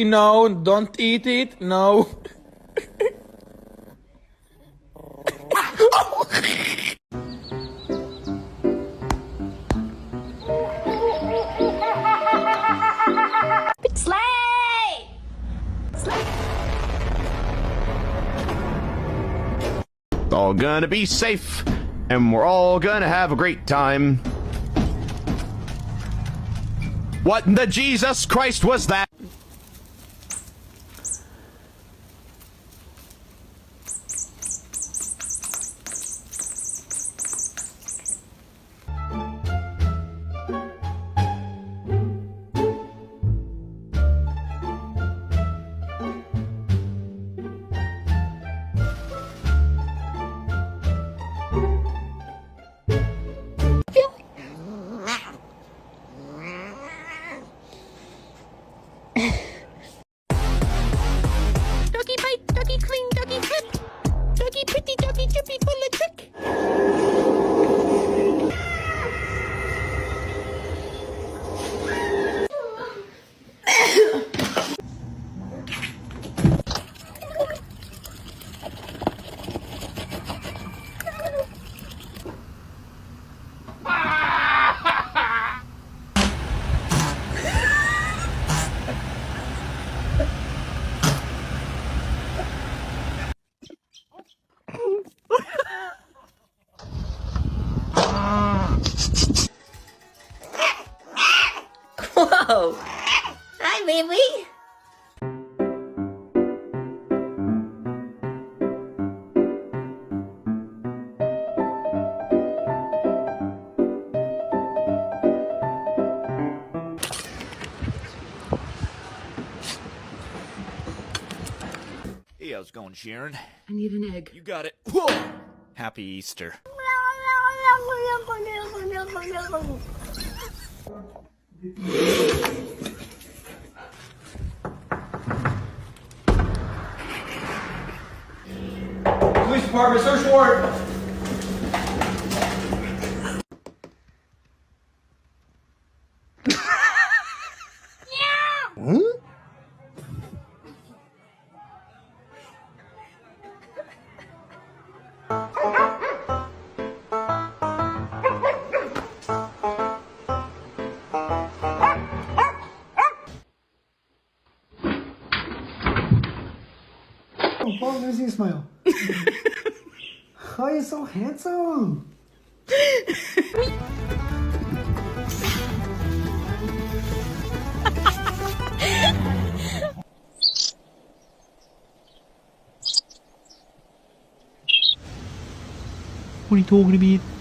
No, don't eat it. No. Slay! All gonna be safe, and we're all gonna have a great time. What in the Jesus Christ was that? Doggy bite, doggy clean, doggy flip. Doggy pretty, doggy drippy, full of trick. Whoa! Hi, baby! Hey, how's it going, Sharon? I need an egg. You got it. Whoa! Happy Easter. Police department, search warrant. Oh, Paul, there's your smile. Oh, you're so handsome. What are you talking about?